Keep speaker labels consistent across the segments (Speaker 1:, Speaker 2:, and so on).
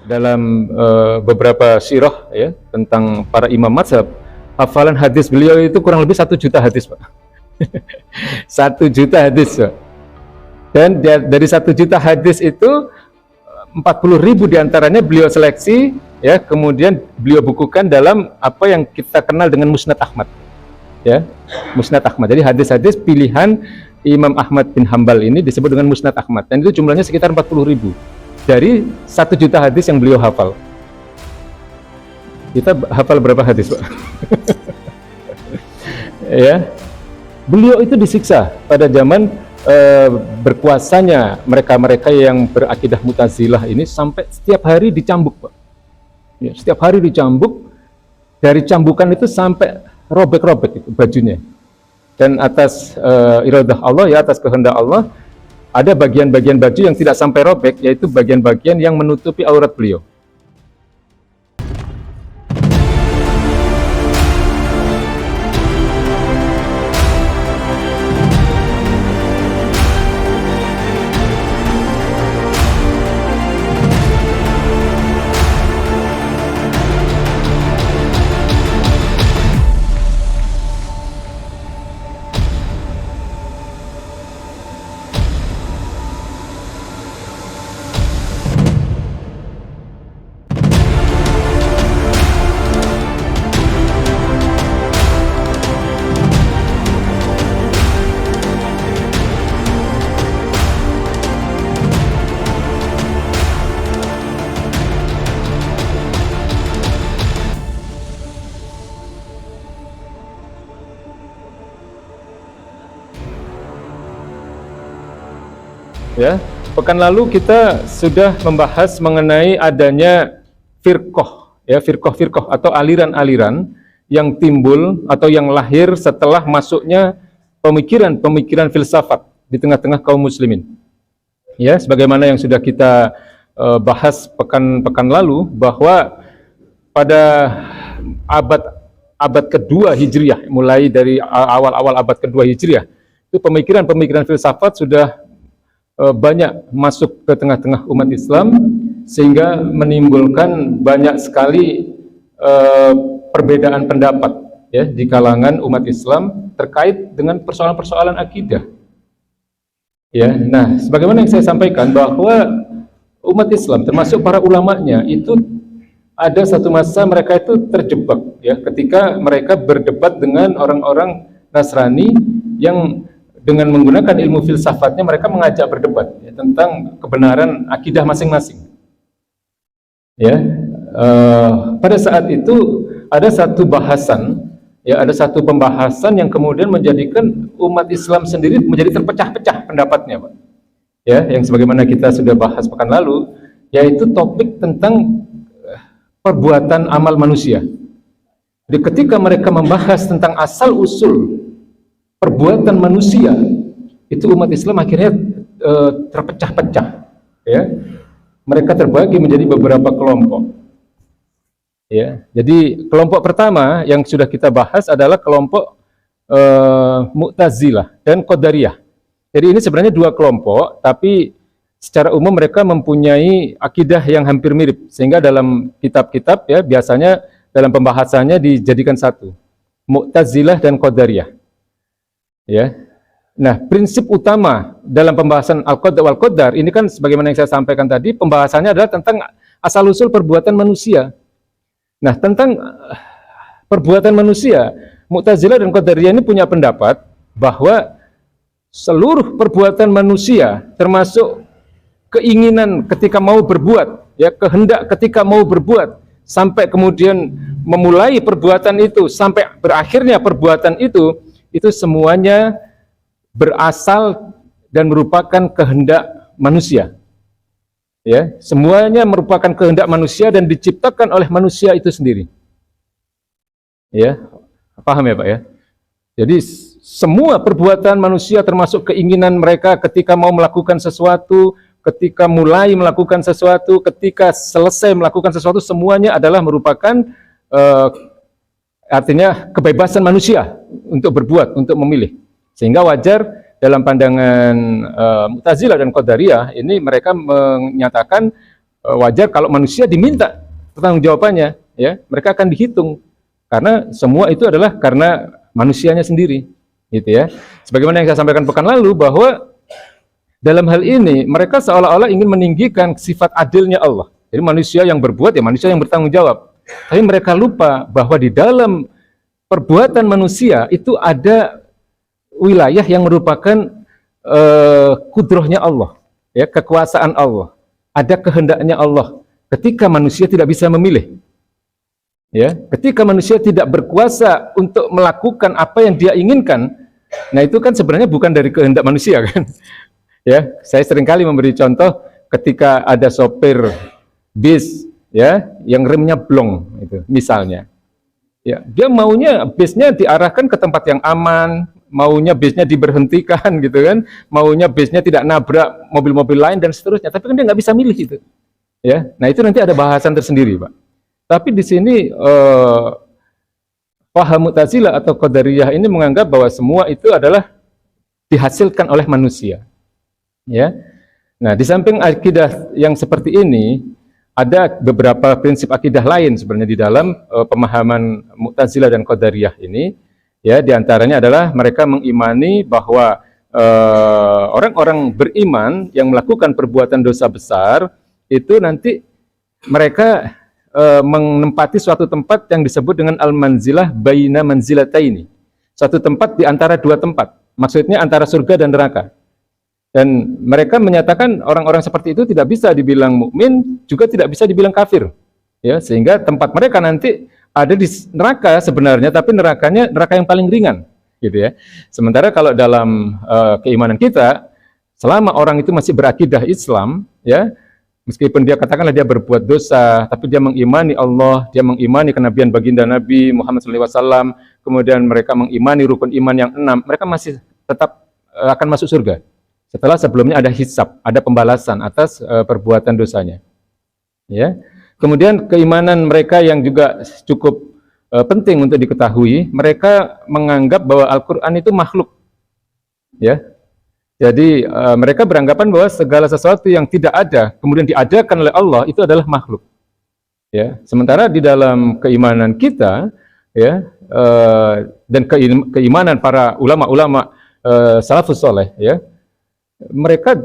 Speaker 1: Dalam beberapa sirah ya tentang para imam mazhab, hafalan hadis beliau itu kurang lebih 1 juta hadis, Pak. 1 juta hadis, Pak. Dan dari 1 juta hadis itu 40.000 diantaranya beliau seleksi ya, kemudian beliau bukukan dalam apa yang kita kenal dengan Musnad Ahmad ya, Musnad Ahmad. Jadi hadis-hadis pilihan Imam Ahmad bin Hambal ini disebut dengan Musnad Ahmad, dan itu jumlahnya sekitar 40.000 dari 1 juta hadis yang beliau hafal. Kita hafal berapa hadis, Pak? Ya, beliau itu disiksa pada zaman berkuasanya mereka-mereka yang berakidah Mu'tazilah ini, sampai setiap hari dicambuk, Pak. Ya, setiap hari dicambuk, dari cambukan itu sampai robek-robek itu bajunya. Dan atas iradah Allah ya, atas kehendak Allah, ada bagian-bagian baju yang tidak sampai robek, yaitu bagian-bagian yang menutupi aurat beliau. Ya, pekan lalu kita sudah membahas mengenai adanya firqah, ya, firqah atau aliran-aliran yang timbul atau yang lahir setelah masuknya pemikiran-pemikiran filsafat di tengah-tengah kaum muslimin. Ya, sebagaimana yang sudah kita bahas pekan lalu, bahwa pada abad kedua Hijriah, mulai dari awal-awal abad kedua Hijriah, itu pemikiran-pemikiran filsafat sudah banyak masuk ke tengah-tengah umat Islam, sehingga menimbulkan banyak sekali perbedaan pendapat ya di kalangan umat Islam terkait dengan persoalan-persoalan akidah. Ya, nah, sebagaimana yang saya sampaikan bahwa umat Islam termasuk para ulamanya itu ada satu masa mereka itu terjebak ya, ketika mereka berdebat dengan orang-orang Nasrani yang dengan menggunakan ilmu filsafatnya mereka mengajak berdebat ya, tentang kebenaran akidah masing-masing. Ya, pada saat itu ada satu bahasan, ya, ada satu pembahasan yang kemudian menjadikan umat Islam sendiri menjadi terpecah-pecah pendapatnya, Pak. Ya, yang sebagaimana kita sudah bahas pekan lalu, yaitu topik tentang perbuatan amal manusia. Jadi ketika mereka membahas tentang asal usul perbuatan manusia, itu umat Islam akhirnya terpecah-pecah ya. Mereka terbagi menjadi beberapa kelompok ya. Jadi kelompok pertama yang sudah kita bahas adalah kelompok Mu'tazilah dan Qadariyah. Jadi ini sebenarnya dua kelompok, tapi secara umum mereka mempunyai akidah yang hampir mirip, sehingga dalam kitab-kitab ya biasanya dalam pembahasannya dijadikan satu, Mu'tazilah dan Qadariyah. Ya, nah, prinsip utama dalam pembahasan Al-Qada wal Qadar ini kan sebagaimana yang saya sampaikan tadi, pembahasannya adalah tentang asal-usul perbuatan manusia. Nah, tentang perbuatan manusia, Mu'tazilah dan Qadariyah ini punya pendapat bahwa seluruh perbuatan manusia, termasuk keinginan ketika mau berbuat, ya, kehendak ketika mau berbuat, sampai kemudian memulai perbuatan itu, sampai berakhirnya perbuatan itu semuanya berasal dan merupakan kehendak manusia. Ya, semuanya merupakan kehendak manusia dan diciptakan oleh manusia itu sendiri. Ya, paham ya, Pak ya? Jadi semua perbuatan manusia termasuk keinginan mereka ketika mau melakukan sesuatu, ketika mulai melakukan sesuatu, ketika selesai melakukan sesuatu, semuanya adalah merupakan artinya kebebasan manusia untuk berbuat, untuk memilih. Sehingga wajar dalam pandangan Mu'tazilah dan Qadariyah ini mereka menyatakan wajar kalau manusia diminta pertanggungjawabannya, ya, mereka akan dihitung karena semua itu adalah karena manusianya sendiri, gitu ya. Sebagaimana yang saya sampaikan pekan lalu bahwa dalam hal ini mereka seolah-olah ingin meninggikan sifat adilnya Allah. Jadi manusia yang berbuat ya manusia yang bertanggung jawab. Tapi mereka lupa bahwa di dalam perbuatan manusia itu ada wilayah yang merupakan kudrohnya Allah, ya, kekuasaan Allah. Ada kehendaknya Allah ketika manusia tidak bisa memilih. Ya, ketika manusia tidak berkuasa untuk melakukan apa yang dia inginkan, nah itu kan sebenarnya bukan dari kehendak manusia kan. Ya, saya seringkali memberi contoh ketika ada sopir bis ya yang remnya blong itu misalnya. Ya, dia maunya bisnya diarahkan ke tempat yang aman, maunya bisnya diberhentikan gitu kan, maunya bisnya tidak nabrak mobil-mobil lain dan seterusnya, tapi kan dia nggak bisa milih itu. Ya, nah itu nanti ada bahasan tersendiri, Pak. Tapi di sini paham Mu'tazilah atau Qadariyah ini menganggap bahwa semua itu adalah dihasilkan oleh manusia. Ya. Nah, di samping akidah yang seperti ini, ada beberapa prinsip akidah lain sebenarnya di dalam pemahaman Mu'tazilah dan Qadariyah ini. Ya, di antaranya adalah mereka mengimani bahwa orang-orang beriman yang melakukan perbuatan dosa besar itu nanti mereka menempati suatu tempat yang disebut dengan al-manzilah baina manzilataini. Suatu tempat di antara dua tempat. Maksudnya antara surga dan neraka. Dan mereka menyatakan orang-orang seperti itu tidak bisa dibilang mukmin, juga tidak bisa dibilang kafir. Ya, sehingga tempat mereka nanti ada di neraka sebenarnya, tapi nerakanya neraka yang paling ringan, gitu ya. Sementara kalau dalam keimanan kita, selama orang itu masih berakidah Islam, ya, meskipun dia katakanlah dia berbuat dosa, tapi dia mengimani Allah, dia mengimani kenabian baginda Nabi Muhammad SAW, kemudian mereka mengimani rukun iman yang 6, mereka masih tetap akan masuk surga. Setelah sebelumnya ada hisab, ada pembalasan atas perbuatan dosanya. Ya. Kemudian keimanan mereka yang juga cukup penting untuk diketahui, mereka menganggap bahwa Al-Quran itu makhluk. Ya. Jadi mereka beranggapan bahwa segala sesuatu yang tidak ada kemudian diadakan oleh Allah itu adalah makhluk. Ya, sementara di dalam keimanan kita, ya, dan keimanan para ulama-ulama salafus saleh, ya, mereka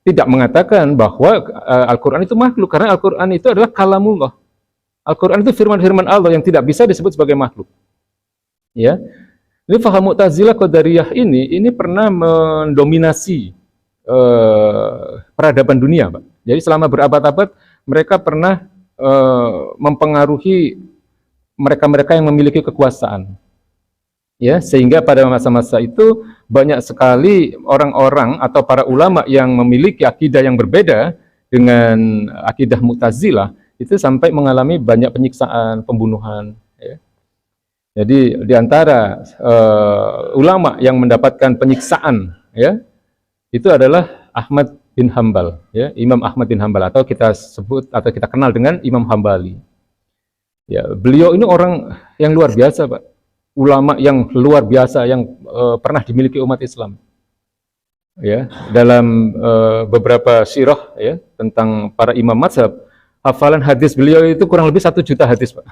Speaker 1: tidak mengatakan bahwa Al-Quran itu makhluk, karena Al-Quran itu adalah kalamullah. Al-Quran itu firman-firman Allah yang tidak bisa disebut sebagai makhluk. Ya. Ini faham Mu'tazilah Qadariyah ini pernah mendominasi peradaban dunia, Pak. Jadi selama berabad-abad mereka pernah mempengaruhi mereka-mereka yang memiliki kekuasaan. Ya, sehingga pada masa-masa itu banyak sekali orang-orang atau para ulama yang memiliki akidah yang berbeda dengan akidah Mu'tazilah itu sampai mengalami banyak penyiksaan, pembunuhan. Ya. Jadi di antara ulama yang mendapatkan penyiksaan, ya, itu adalah Ahmad bin Hambal, ya, Imam Ahmad bin Hambal, atau kita sebut atau kita kenal dengan Imam Hambali. Ya, beliau ini orang yang luar biasa, Pak. Ulama yang luar biasa yang pernah dimiliki umat Islam. Ya, dalam beberapa sirah, ya, tentang para imam mazhab, hafalan hadis beliau itu kurang lebih 1 juta hadis, Pak.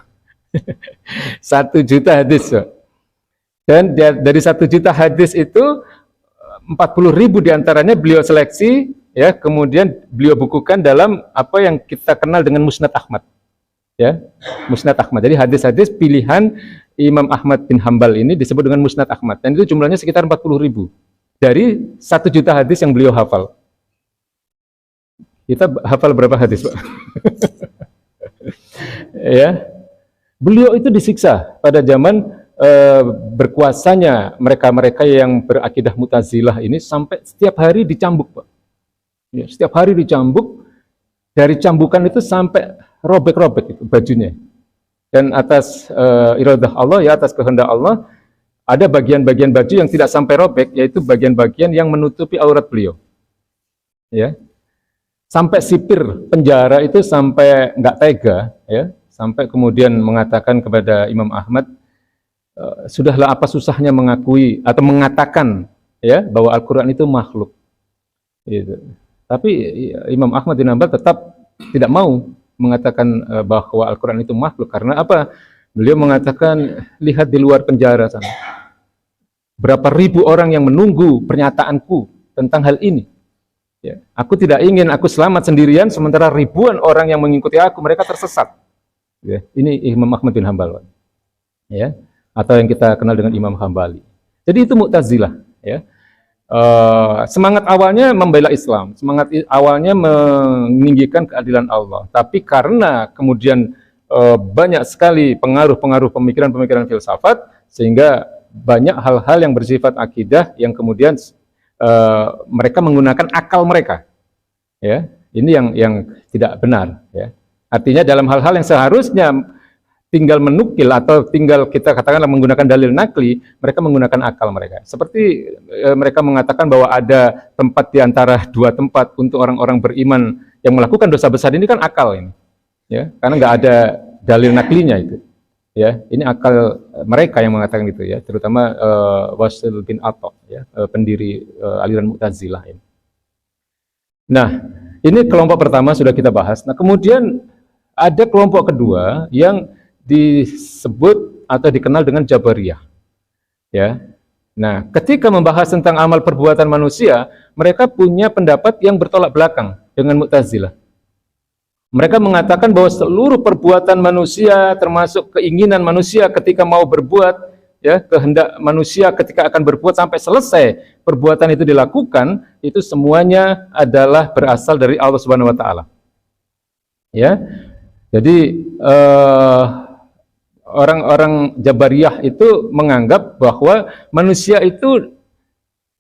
Speaker 1: 1 juta hadis, Pak. Dan dari 1 juta hadis itu 40.000 diantaranya beliau seleksi, ya, kemudian beliau bukukan dalam apa yang kita kenal dengan Musnad Ahmad. Ya, Musnad Ahmad. Jadi hadis-hadis pilihan Imam Ahmad bin Hambal ini disebut dengan Musnad Ahmad. Dan itu jumlahnya sekitar 40.000 dari 1 juta hadis yang beliau hafal. Kita hafal berapa hadis, Pak? Ya. Beliau itu disiksa pada zaman berkuasanya mereka-mereka yang berakidah Mu'tazilah ini, sampai setiap hari dicambuk, Pak. Ya, setiap hari dicambuk, dari cambukan itu sampai robek-robek itu bajunya. Dan atas iradah Allah, ya, atas kehendak Allah, ada bagian-bagian baju yang tidak sampai robek, yaitu bagian-bagian yang menutupi aurat beliau. Ya. Sampai sipir penjara itu sampai nggak tega, ya. Sampai kemudian mengatakan kepada Imam Ahmad, sudahlah, apa susahnya mengakui atau mengatakan ya, bahwa Al-Qur'an itu makhluk. Gitu. Tapi Imam Ahmad bin Hanbal tetap tidak mau mengatakan bahwa Al-Qur'an itu makhluk. Karena apa? Beliau mengatakan, lihat di luar penjara sana. Berapa ribu orang yang menunggu pernyataanku tentang hal ini. Ya. Aku tidak ingin aku selamat sendirian, sementara ribuan orang yang mengikuti aku, mereka tersesat. Ya. Ini Imam Ahmad bin Hanbal. Ya. Atau yang kita kenal dengan Imam Hambali. Jadi itu Mu'tazilah. Ya. Semangat awalnya membela Islam, semangat awalnya meninggikan keadilan Allah. Tapi karena kemudian banyak sekali pengaruh-pengaruh pemikiran-pemikiran filsafat, sehingga banyak hal-hal yang bersifat akidah yang kemudian mereka menggunakan akal mereka, ya. Ini yang tidak benar, ya. Artinya dalam hal-hal yang seharusnya tinggal menukil atau tinggal kita katakanlah menggunakan dalil nakli, mereka menggunakan akal mereka. Seperti mereka mengatakan bahwa ada tempat di antara dua tempat untuk orang-orang beriman yang melakukan dosa besar, ini kan akal ini, ya. Karena nggak ada dalil naklinya itu. Ya, ini akal mereka yang mengatakan itu, ya, terutama Wasil bin Atta, ya, pendiri aliran Mu'tazilah ini. Nah, ini kelompok pertama sudah kita bahas. Nah, kemudian ada kelompok kedua yang disebut atau dikenal dengan Jabariyah. Ya. Nah, ketika membahas tentang amal perbuatan manusia, mereka punya pendapat yang bertolak belakang dengan Mu'tazilah. Mereka mengatakan bahwa seluruh perbuatan manusia, termasuk keinginan manusia ketika mau berbuat, ya, kehendak manusia ketika akan berbuat sampai selesai perbuatan itu dilakukan, itu semuanya adalah berasal dari Allah Subhanahu wa taala. Ya. Jadi orang-orang Jabariyah itu menganggap bahwa manusia itu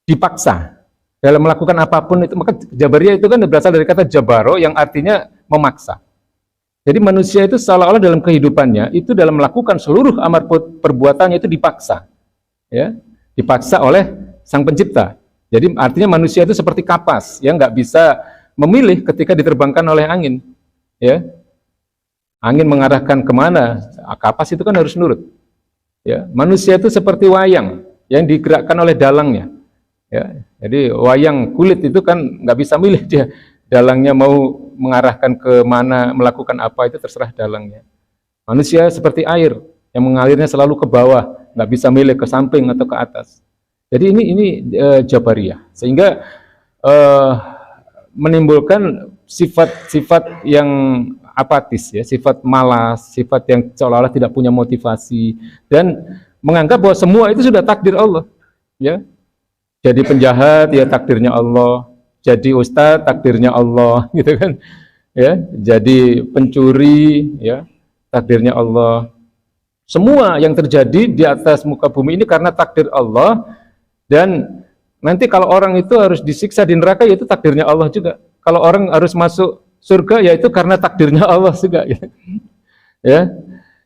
Speaker 1: dipaksa dalam melakukan apapun itu. Maka Jabariyah itu kan berasal dari kata jabaro yang artinya memaksa. Jadi manusia itu seolah-olah dalam kehidupannya itu dalam melakukan seluruh amar perbuatannya itu dipaksa, ya, dipaksa oleh Sang Pencipta. Jadi artinya manusia itu seperti kapas yang nggak bisa memilih ketika diterbangkan oleh angin, ya. Angin mengarahkan kemana, kapas itu kan harus nurut. Ya, manusia itu seperti wayang yang digerakkan oleh dalangnya. Ya, jadi wayang kulit itu kan nggak bisa milih dia. Dalangnya mau mengarahkan ke mana, melakukan apa, itu terserah dalangnya. Manusia seperti air yang mengalirnya selalu ke bawah, nggak bisa milih ke samping atau ke atas. Jadi ini Jabariyah, sehingga menimbulkan sifat-sifat yang apatis, ya, sifat malas, sifat yang seolah-olah tidak punya motivasi, dan menganggap bahwa semua itu sudah takdir Allah. Ya, jadi penjahat, ya takdirnya Allah. Jadi ustadz, takdirnya Allah, gitu kan? Ya, jadi pencuri, ya takdirnya Allah. Semua yang terjadi di atas muka bumi ini karena takdir Allah, dan nanti kalau orang itu harus disiksa di neraka, ya itu takdirnya Allah juga. Kalau orang harus masuk surga, ya itu karena takdirnya Allah juga. Ya,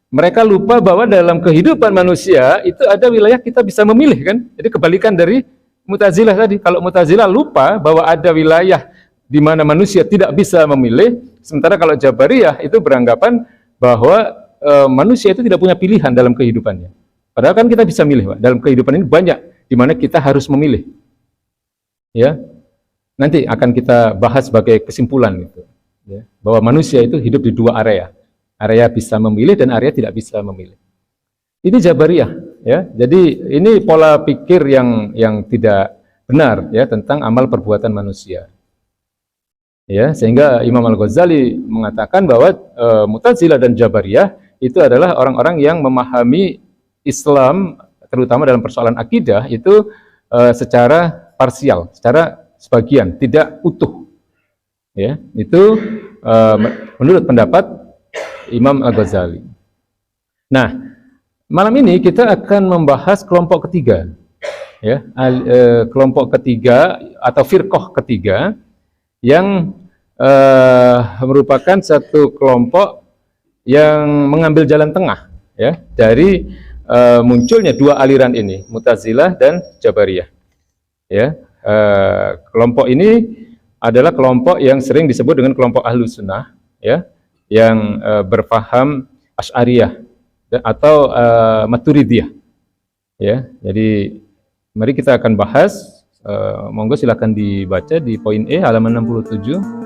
Speaker 1: mereka lupa bahwa dalam kehidupan manusia itu ada wilayah kita bisa memilih, kan? Jadi kebalikan dari Mu'tazilah tadi. Kalau Mu'tazilah lupa bahwa ada wilayah di mana manusia tidak bisa memilih, sementara kalau Jabariyah itu beranggapan bahwa manusia itu tidak punya pilihan dalam kehidupannya. Padahal kan kita bisa milih, Pak. Dalam kehidupan ini banyak di mana kita harus memilih. Ya, nanti akan kita bahas sebagai kesimpulan gitu, ya, bahwa manusia itu hidup di dua area bisa memilih dan area tidak bisa memilih. Ini Jabariyah, ya. Jadi ini pola pikir yang tidak benar, ya, tentang amal perbuatan manusia. Ya, sehingga Imam Al-Ghazali mengatakan bahwa Mu'tazilah dan Jabariyah itu adalah orang-orang yang memahami Islam, terutama dalam persoalan akidah, itu secara parsial, secara sebagian, tidak utuh. Ya, itu menurut pendapat Imam Al-Ghazali. Nah, malam ini kita akan membahas kelompok ketiga, ya, kelompok ketiga atau firqah ketiga yang merupakan satu kelompok yang mengambil jalan tengah, ya, dari munculnya dua aliran ini, Mu'tazilah dan Jabariyah. Ya, kelompok ini adalah kelompok yang sering disebut dengan kelompok Ahlus Sunnah, ya, yang berpaham Asy'ariyah atau Maturidiyah. Ya, jadi mari kita akan bahas Monggo silakan dibaca di poin E halaman 67.